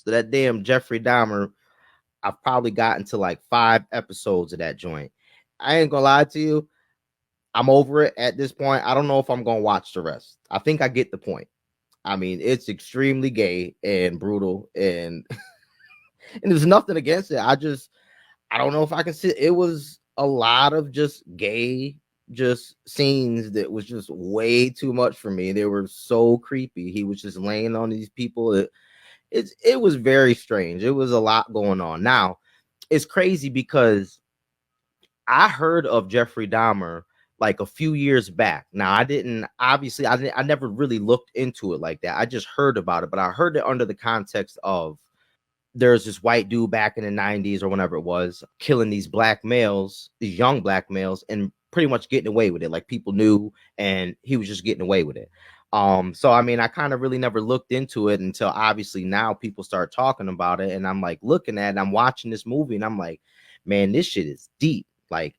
So that damn Jeffrey Dahmer, I've probably gotten to like 5 episodes of that joint. I ain't gonna lie to you. I'm over it at this point. I don't know if I'm gonna watch the rest. I think I get the point. I mean, it's extremely gay and brutal, and and there's nothing against it. I don't know if I can see. It was a lot of just gay, just scenes that was just way too much for me. They were so creepy. He was just laying on these people. It was very strange. It was a lot going on. Now it's crazy because I heard of Jeffrey Dahmer like a few years back. Now I didn't obviously I never really looked into it like that. I just heard about it, but I heard it under the context of there's this white dude back in the 90s or whenever it was killing these black males, these young black males, and pretty much getting away with it. Like people knew and he was just getting away with it. So I mean, I kind of really never looked into it until obviously now people start talking about it, and I'm like looking at it, and I'm watching this movie, and I'm like, man, this shit is deep. Like,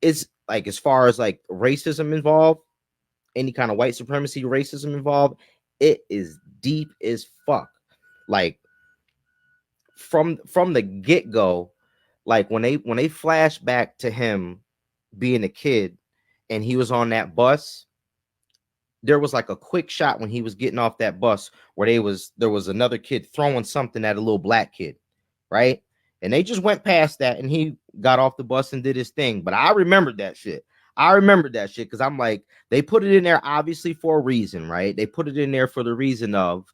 it's like as far as like racism involved, any kind of white supremacy racism involved, it is deep as fuck. Like from the get-go, like when they flash back to him being a kid and he was on that bus, there was like a quick shot when he was getting off that bus where there was another kid throwing something at a little black kid, right? And they just went past that and he got off the bus and did his thing. But I remembered that shit. I remembered that shit because I'm like, they put it in there obviously for a reason, right? They put it in there for the reason of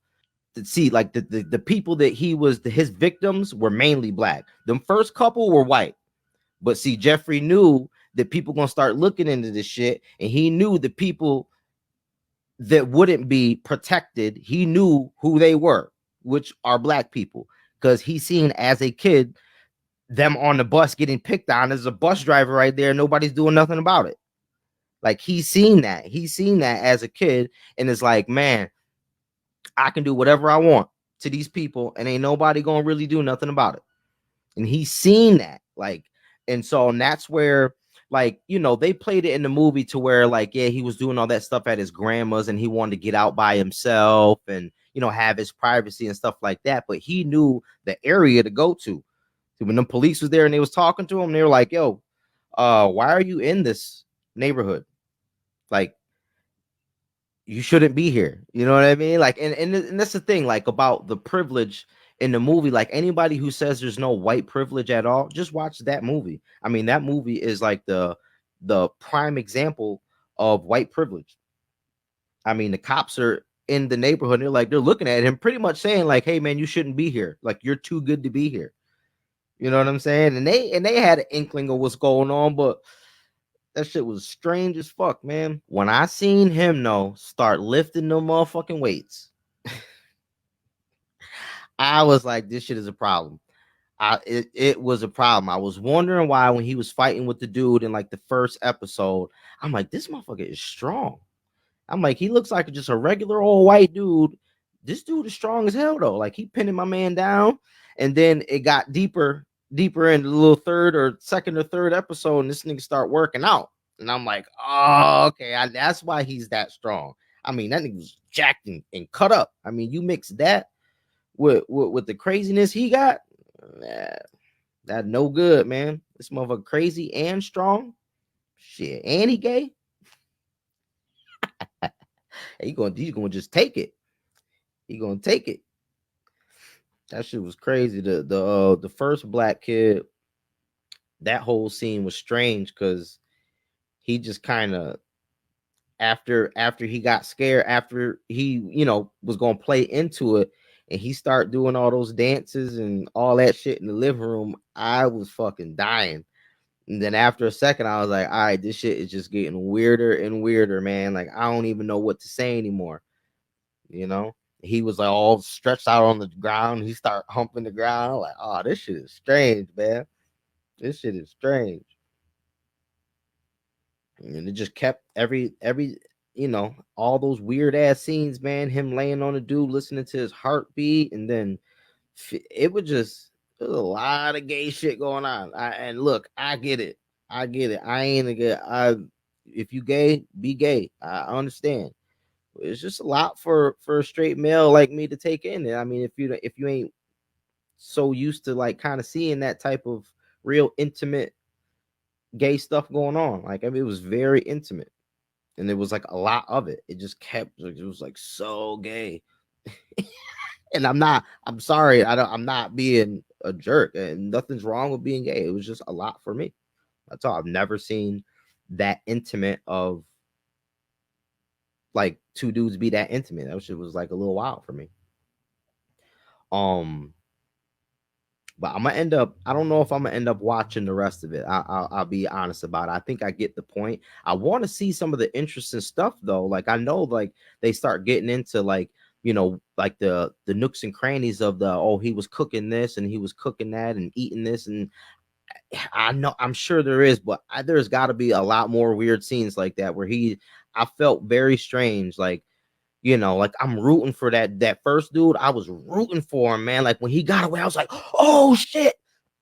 to see like the people that his victims were mainly black. Them first couple were white. But see, Jeffrey knew that people gonna start looking into this shit, and he knew the people that wouldn't be protected, he knew who they were, which are black people, because he seen as a kid them on the bus getting picked on. There's a bus driver right there, nobody's doing nothing about it. Like he's seen that as a kid, and it's like, man, I can do whatever I want to these people, and ain't nobody gonna really do nothing about it. And he's seen that, like, and so and that's where, like, they played it in the movie to where, like, yeah, he was doing all that stuff at his grandma's and he wanted to get out by himself and have his privacy and stuff like that. But he knew the area to go to. So when the police was there and they was talking to him, they were like, yo, why are you in this neighborhood? Like, you shouldn't be here. You know what I mean? Like, and that's the thing, like, about the privilege in the movie. Like, anybody who says there's no white privilege at all, just watch that movie. I mean, that movie is like the prime example of white privilege. I mean, the cops are in the neighborhood, and they're looking at him pretty much saying, like, hey man, you shouldn't be here. Like, you're too good to be here. You know what I'm saying? And they had an inkling of what's going on, but that shit was strange as fuck, man. When I seen him though start lifting them motherfucking weights, I was like, this shit is a problem. It was a problem. I was wondering why when he was fighting with the dude in like the first episode, I'm like, this motherfucker is strong. I'm like, he looks like just a regular old white dude. This dude is strong as hell though. Like, he pinning my man down, and then it got deeper in the little third or second or third episode, and this nigga start working out, and I'm like, oh, okay, that's why he's that strong. I mean, that nigga was jacked and cut up. I mean, you mix that with the craziness he got, that no good, man. This motherfucker crazy and strong, shit, and he gay. He's gonna just take it. He gonna take it. That shit was crazy. The first black kid, that whole scene was strange because he just kind of, after he got scared, after he was gonna play into it, and he started doing all those dances and all that shit in the living room, I was fucking dying. And then after a second, I was like, all right, this shit is just getting weirder and weirder, man. Like, I don't even know what to say anymore. You know, he was like all stretched out on the ground. He started humping the ground. I'm like, oh, this shit is strange, man. This shit is strange. And it just kept every all those weird ass scenes, man. Him laying on the dude, listening to his heartbeat, and then it was just, there's a lot of gay shit going on. And look, I get it. I get it. I ain't a gay. If you gay, be gay. I understand. It's just a lot for a straight male like me to take in. I mean, if you ain't so used to like kind of seeing that type of real intimate gay stuff going on. Like, I mean, it was very intimate, and there was like a lot of it. It just kept like, it was like so gay. And I'm sorry, I'm not being a jerk, and nothing's wrong with being gay. It was just a lot for me. That's all. I've never seen that intimate of like two dudes be that intimate. That shit was like a little wild for me. Um, but I'm gonna end up. I don't know if I'm gonna end up watching the rest of it. I'll be honest about it. I think I get the point. I want to see some of the interesting stuff though. Like I know, like they start getting into like like the nooks and crannies of the he was cooking this and he was cooking that and eating this, and I know I'm sure there is, but there's got to be a lot more weird scenes like that where I felt very strange, like like I'm rooting for that first dude. I was rooting for him, man. Like when he got away, I was like, oh shit,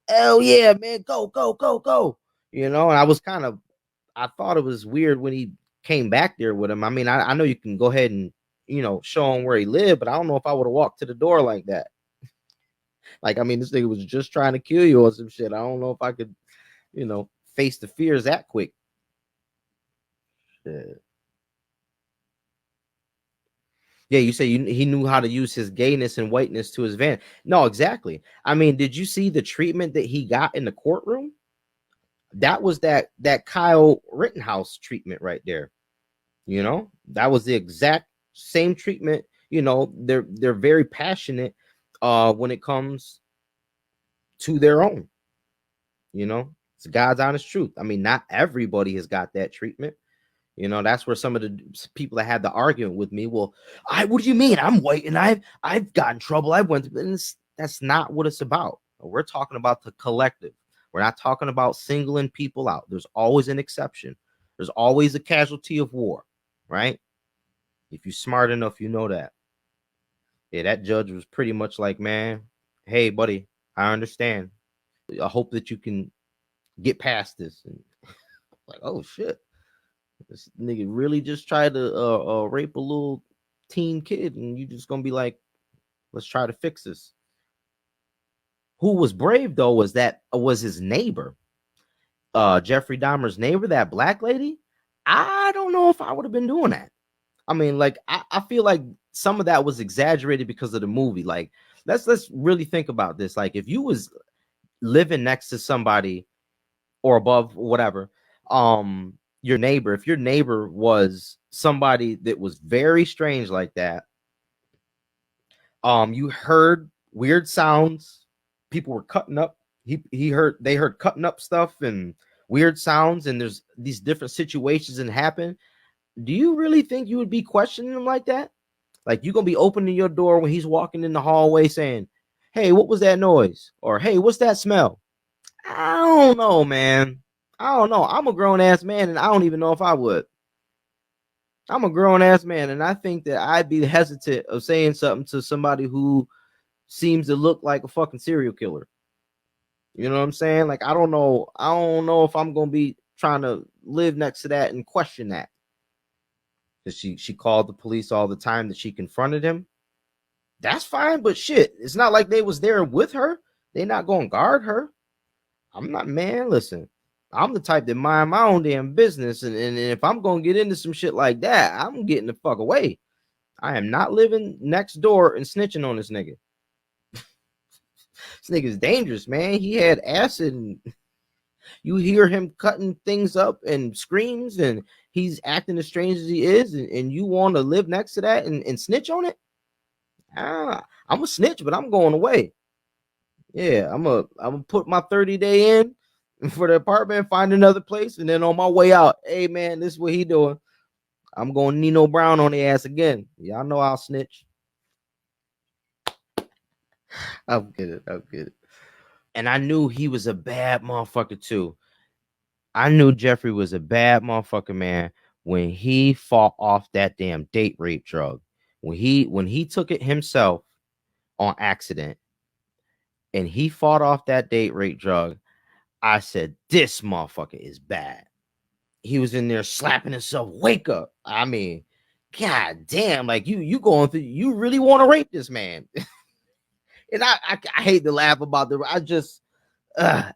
hell yeah, man, go go go go. And I was I thought it was weird when he came back there with him. I mean, I know you can go ahead and show him where he lived, but I don't know if I would have walked to the door like that. Like, I mean, this nigga was just trying to kill you or some shit. I don't know if I could, face the fears that quick. Yeah. Yeah, you say he knew how to use his gayness and whiteness to his advantage. No, exactly. I mean, did you see the treatment that he got in the courtroom? That was that Kyle Rittenhouse treatment right there. That was the exact same treatment. They're very passionate when it comes to their own. It's God's honest truth. I mean, not everybody has got that treatment. That's where some of the people that had the argument with me, well, what do you mean? I'm white and I've gotten trouble. I went to, that's not what it's about. We're talking about the collective. We're not talking about singling people out. There's always an exception. There's always a casualty of war, right? If you're smart enough, you know that. Yeah, that judge was pretty much like, man, hey, buddy, I understand. I hope that you can get past this. And like, oh shit. This nigga really just tried to rape a little teen kid, and you just gonna be like, let's try to fix this. Who was brave though was his neighbor, Jeffrey Dahmer's neighbor, that black lady. I don't know if I would have been doing that. I mean, like, I feel like some of that was exaggerated because of the movie. Like, let's really think about this. Like, if you was living next to somebody or above, whatever, your neighbor, if your neighbor was somebody that was very strange like that, you heard weird sounds, people were cutting up, they heard cutting up stuff and weird sounds, and there's these different situations that happen. Do you really think you would be questioning him like that? Like, you gonna be opening your door when he's walking in the hallway saying, hey, what was that noise? Or hey, what's that smell? I don't know, man. I don't know. I'm a grown ass man, and I don't even know if I would. I'm a grown ass man, and I think that I'd be hesitant of saying something to somebody who seems to look like a fucking serial killer. You know what I'm saying? Like, I don't know. I don't know if I'm gonna be trying to live next to that and question that. She called the police all the time that she confronted him. That's fine, but shit, it's not like they was there with her. They not gonna guard her. I'm not, man. Listen, I'm the type that mind my own damn business, and if I'm gonna get into some shit like that, I'm getting the fuck away. I am not living next door and snitching on this nigga. This nigga's dangerous, man. He had acid, and you hear him cutting things up and screams, and he's acting as strange as he is, and you want to live next to that and snitch on it? I'm a snitch, but I'm going away. Yeah, I'm gonna put my 30-day in for the apartment, find another place, and then on my way out, hey man, this is what he doing. I'm going Nino Brown on the ass again. Y'all know I'll snitch. I'm kidding. I'm kidding. And I knew he was a bad motherfucker too. I knew Jeffrey was a bad motherfucker, man, when he fought off that damn date rape drug. When he took it himself on accident and he fought off that date rape drug, I said, this motherfucker is bad. He was in there slapping himself, wake up. I mean, god damn, like you going through, you really want to rape this man. and I hate to laugh about the.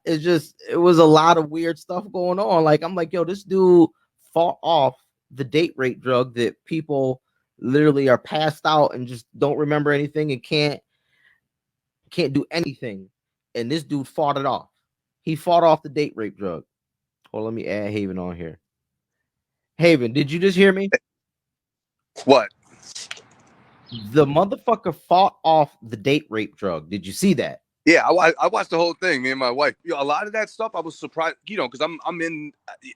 It was a lot of weird stuff going on. Like I'm like, yo, this dude fought off the date rape drug that people literally are passed out and just don't remember anything and can't do anything. And this dude fought it off. He fought off the date rape drug. Well, let me add Haven on here. Haven, did you just hear me? What? The motherfucker fought off the date rape drug. Did you see that? Yeah, I watched the whole thing. Me and my wife. You know, a lot of that stuff, I was surprised. You know, because I'm in.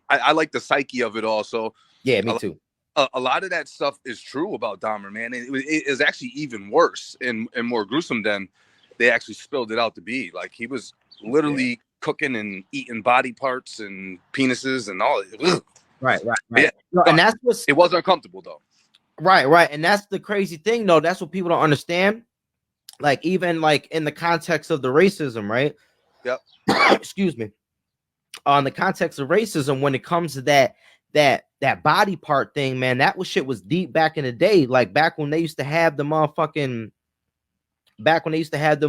I like the psyche of it all. So yeah, me too. A lot of that stuff is true about Dahmer, man. And it is actually even worse and more gruesome than they actually spilled it out to be. Like he was literally cooking and eating body parts and penises and all. Right. Yeah. No, and that's it was uncomfortable though. Right. And that's the crazy thing, though. That's what people don't understand. Like, even like in the context of the racism, right? Yep. Excuse me. On the context of racism, when it comes to that body part thing, man, that shit was deep back in the day. Like back when they used to have them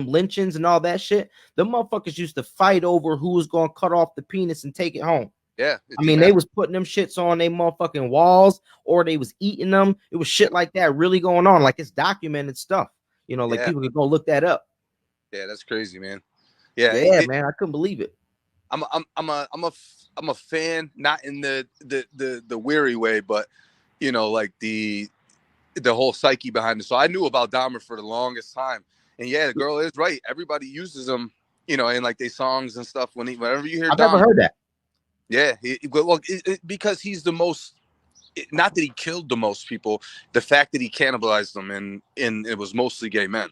lynchings and all that shit, the motherfuckers used to fight over who was gonna cut off the penis and take it home. Yeah, I mean, they was putting them shits on their motherfucking walls, or they was eating them. It was shit like that really going on. Like it's documented stuff. You know, like people could go look that up. Yeah, that's crazy, man. Yeah, man, I couldn't believe it. I'm a fan, not in the weary way, but you know, like the whole psyche behind it. So I knew about Dahmer for the longest time, and yeah, the girl is right. Everybody uses them, you know, in like their songs and stuff. Whenever you hear, I've never heard that. Yeah, because he's the most. Not that he killed the most people, the fact that he cannibalized them, and it was mostly gay men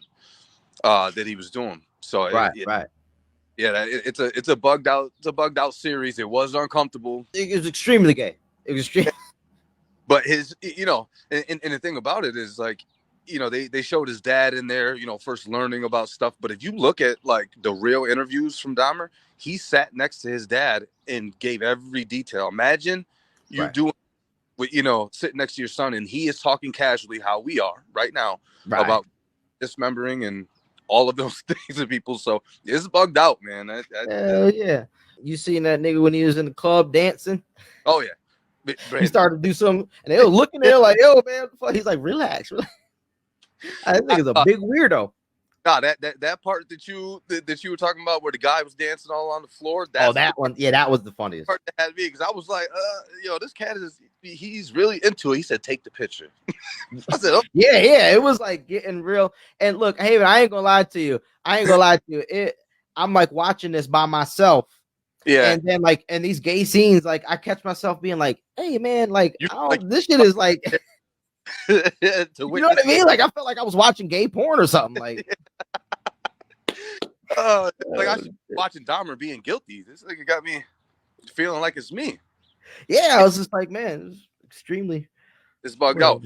that he was doing. So right. Yeah, it's a bugged out series. It was uncomfortable. It was extremely gay. It was extreme. But his, you know, and the thing about it is like, you know, they showed his dad in there, you know, first learning about stuff. But if you look at like the real interviews from Dahmer, he sat next to his dad and gave every detail. Imagine you doing, you know, sitting next to your son, and he is talking casually how we are right now about dismembering and all of those things to people. So it's bugged out, man. Yeah. You seen that nigga when he was in the club dancing? Oh yeah. He started to do something, and they were looking there like, "Yo, man!" He's like, "Relax." I think it's a big weirdo. Nah, that part that you were talking about, where the guy was dancing all on the floor. That one, yeah, that was the funniest part that had me, because I was like, yo, this cat he's really into it. He said, "Take the picture." I said, "Okay." Yeah, it was like getting real. And look, hey, I ain't gonna lie to you. I'm like watching this by myself. Yeah. And then like in these gay scenes, like I catch myself being like, "Hey, man, like, this shit is like." You know what I mean? Like I felt like I was watching gay porn or something. Like, like I should be watching Dahmer being guilty. This nigga got me feeling like it's me. Yeah, I was just like, man, it's extremely. It's bugged out.